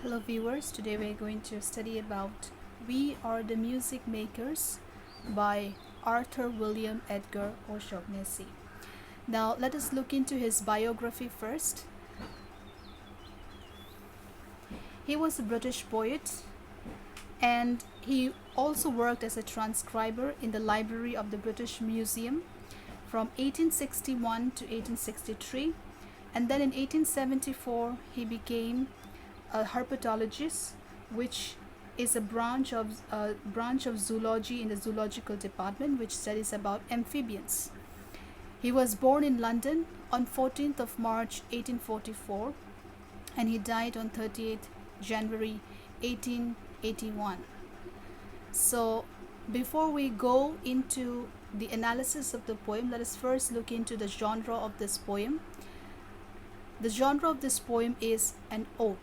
Hello viewers, today we're going to study about We Are the Music Makers by Arthur William Edgar O'Shaughnessy. Now let us look into his biography first. He was a British poet and he also worked as a transcriber in the Library of the British Museum from 1861 to 1863, and then in 1874 he became a herpetologist, which is a branch of zoology in the zoological department, which studies about amphibians. He was born in London on 14th of March 1844 and he died on 30th January 1881. So before we go into the analysis of the poem, let us first look into the genre of this poem. The genre of this poem is an ode.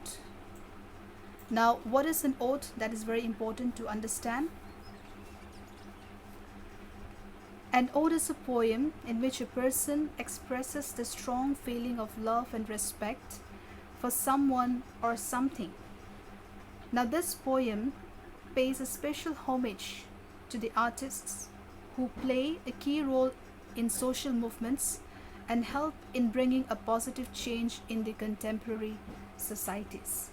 Now, what is an ode? That is very important to understand. An ode is a poem in which a person expresses the strong feeling of love and respect for someone or something. Now, this poem pays a special homage to the artists who play a key role in social movements and help in bringing a positive change in the contemporary societies.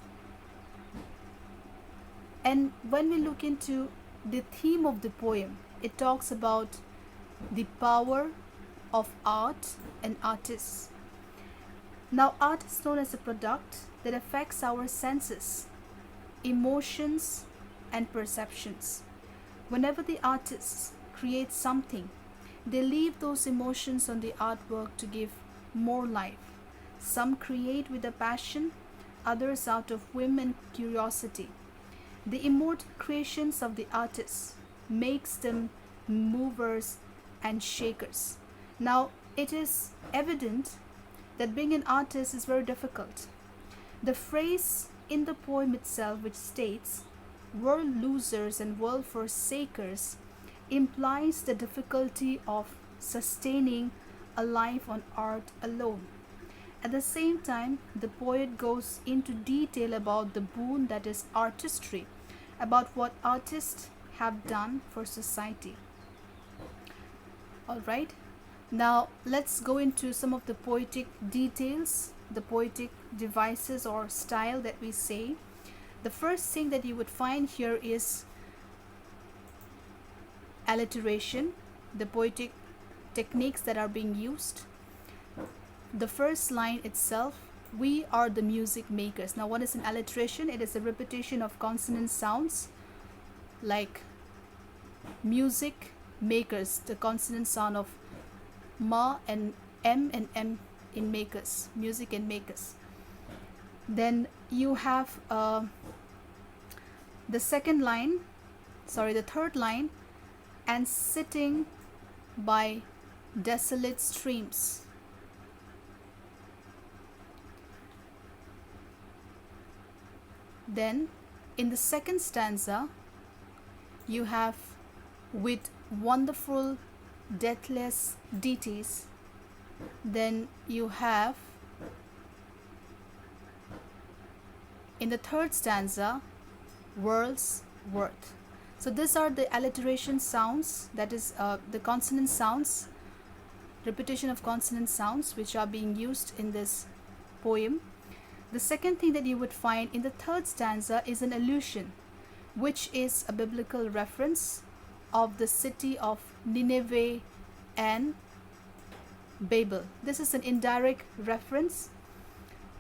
And when we look into the theme of the poem, it talks about the power of art and artists. Now, art is known as a product that affects our senses, emotions, and perceptions. Whenever the artists create something, they leave those emotions on the artwork to give more life. Some create with a passion, others out of whim and curiosity. The immortal creations of the artists makes them movers and shakers. Now, it is evident that being an artist is very difficult. The phrase in the poem itself, which states, "world losers and world forsakers," implies the difficulty of sustaining a life on art alone. At the same time, the poet goes into detail about the boon that is artistry, about what artists have done for society. Alright, now let's go into some of the poetic details, the poetic devices or style that we say. The first thing that you would find here is alliteration, the poetic techniques that are being used. The first line itself, "We are the music makers." Now, what is an alliteration? It is a repetition of consonant sounds like music makers, the consonant sound of ma and m in makers, music and makers. Then you have the third line, "and sitting by desolate streams." Then in the second stanza you have, "with wonderful deathless deities." Then you have in the third stanza, "world's worth." So these are the alliteration sounds, that is the consonant sounds, repetition of consonant sounds which are being used in this poem. The second thing that you would find in the third stanza is an allusion, which is a biblical reference of the city of Nineveh and Babel. This is an indirect reference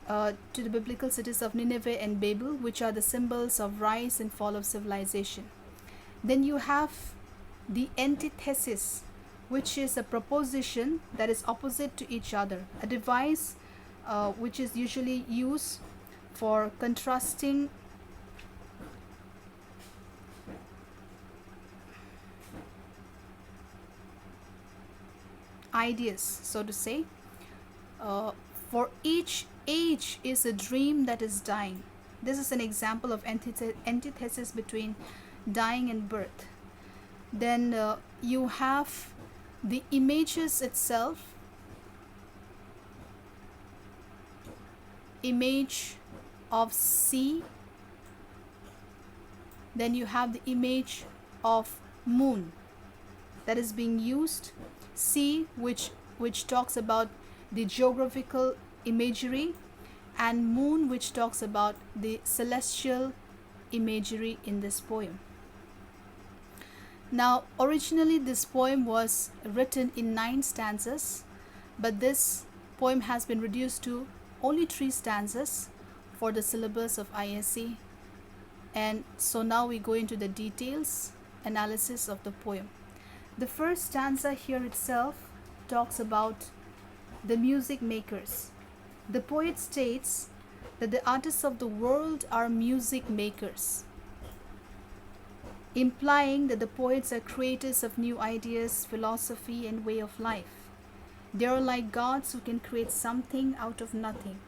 to the biblical cities of Nineveh and Babel, which are the symbols of rise and fall of civilization. Then you have the antithesis, which is a proposition that is opposite to each other, a device which is usually used for contrasting ideas, so to say. For each age is a dream that is dying. This is an example of antithesis between dying and birth. Then you have the images itself, image of sea Then you have the image of moon that is being used. Sea, which talks about the geographical imagery, and moon, which talks about the celestial imagery in this poem. Now, originally this poem was written in 9 stanzas, but this poem has been reduced to only 3 stanzas for the syllabus of ISC. And so now we go into the details analysis of the poem. The first stanza here itself talks about the music makers. The poet states that the artists of the world are music makers, implying that the poets are creators of new ideas, philosophy, and way of life. They are like gods who can create something out of nothing.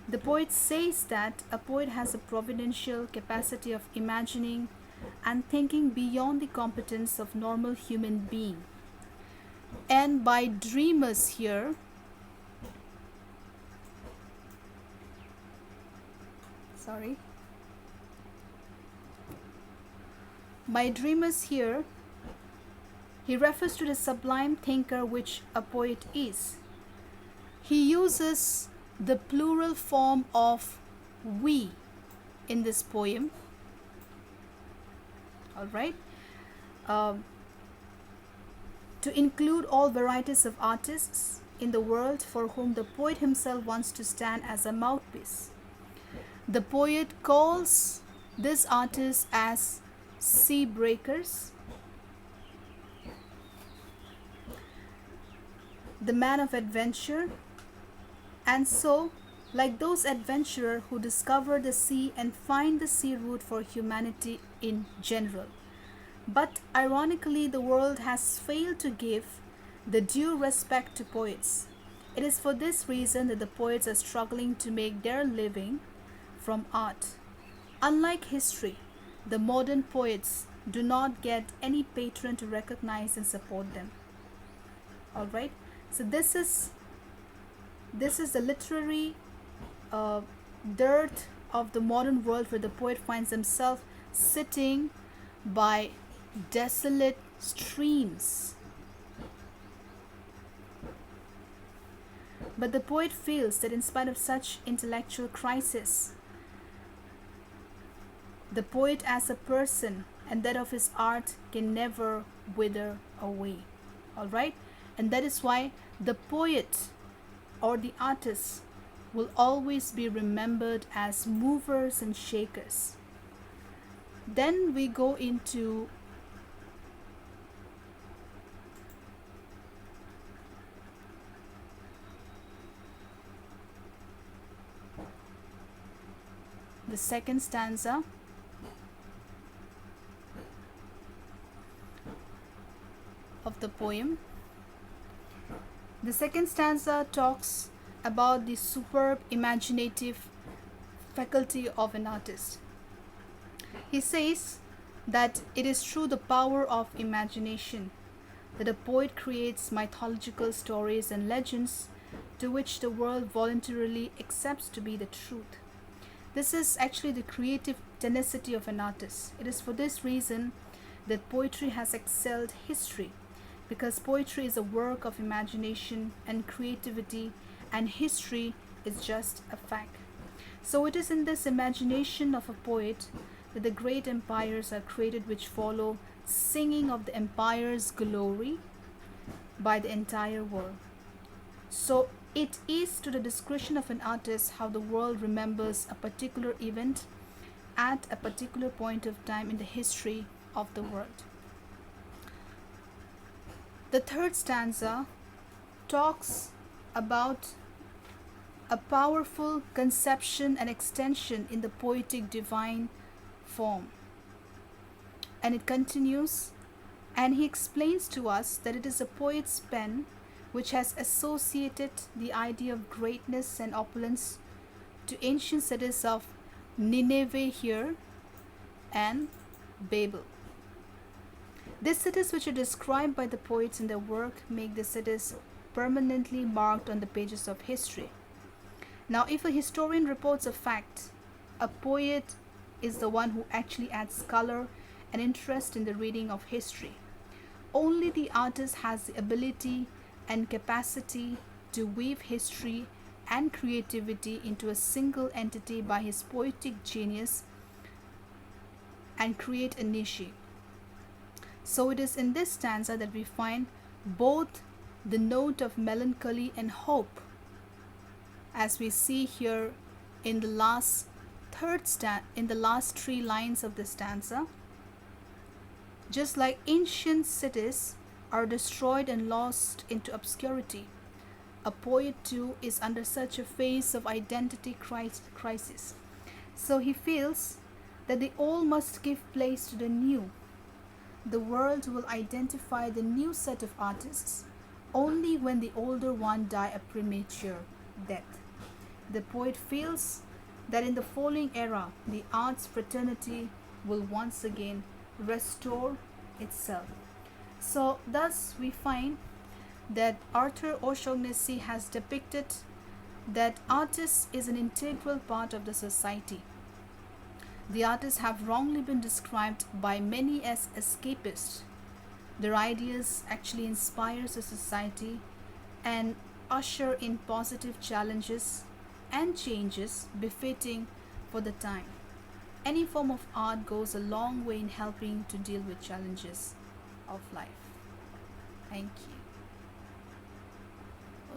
The poet says that a poet has a providential capacity of imagining and thinking beyond the competence of normal human being. And by dreamers here, by dreamers here, he refers to the sublime thinker which a poet is. He uses the plural form of we in this poem. Alright, to include all varieties of artists in the world for whom the poet himself wants to stand as a mouthpiece. The poet calls these artists as sea breakers, the man of adventure, and so, like those adventurers who discover the sea and find the sea route for humanity in general. But ironically, the world has failed to give the due respect to poets. It is for this reason that the poets are struggling to make their living from art. Unlike history, the modern poets do not get any patron to recognize and support them. Alright, so this is the literary dirt of the modern world, where the poet finds himself sitting by desolate streams. But the poet feels that in spite of such intellectual crisis, the poet as a person and that of his art can never wither away. Alright? And that is why the poet or the artist will always be remembered as movers and shakers. Then we go into the second stanza. Of the poem. The second stanza talks about the superb imaginative faculty of an artist. He says that it is through the power of imagination that a poet creates mythological stories and legends to which the world voluntarily accepts to be the truth. This is actually the creative tenacity of an artist. It is for this reason that poetry has excelled history, because poetry is a work of imagination and creativity, and history is just a fact. So it is in this imagination of a poet that the great empires are created, which follow, singing of the empire's glory by the entire world. So it is to the discretion of an artist how the world remembers a particular event at a particular point of time in the history of the world. The third stanza talks about a powerful conception and extension in the poetic divine form. And it continues, and he explains to us that it is a poet's pen which has associated the idea of greatness and opulence to ancient cities of Nineveh here and Babel. These cities, which are described by the poets in their work, make the cities permanently marked on the pages of history. Now, if a historian reports a fact, a poet is the one who actually adds color and interest in the reading of history. Only the artist has the ability and capacity to weave history and creativity into a single entity by his poetic genius and create a niche. So it is in this stanza that we find both the note of melancholy and hope, as we see here in the last three lines of the stanza. Just like ancient cities are destroyed and lost into obscurity, a poet too is under such a phase of identity crisis. So he feels that the old must give place to the new. The world will identify the new set of artists only when the older one die a premature death. The poet feels that in the following era, the arts fraternity will once again restore itself. So, thus, we find that Arthur O'Shaughnessy has depicted that artists is an integral part of the society. The artists have wrongly been described by many as escapists. Their ideas actually inspires a society and usher in positive challenges and changes befitting for the time. Any form of art goes a long way in helping to deal with challenges of life. Thank you.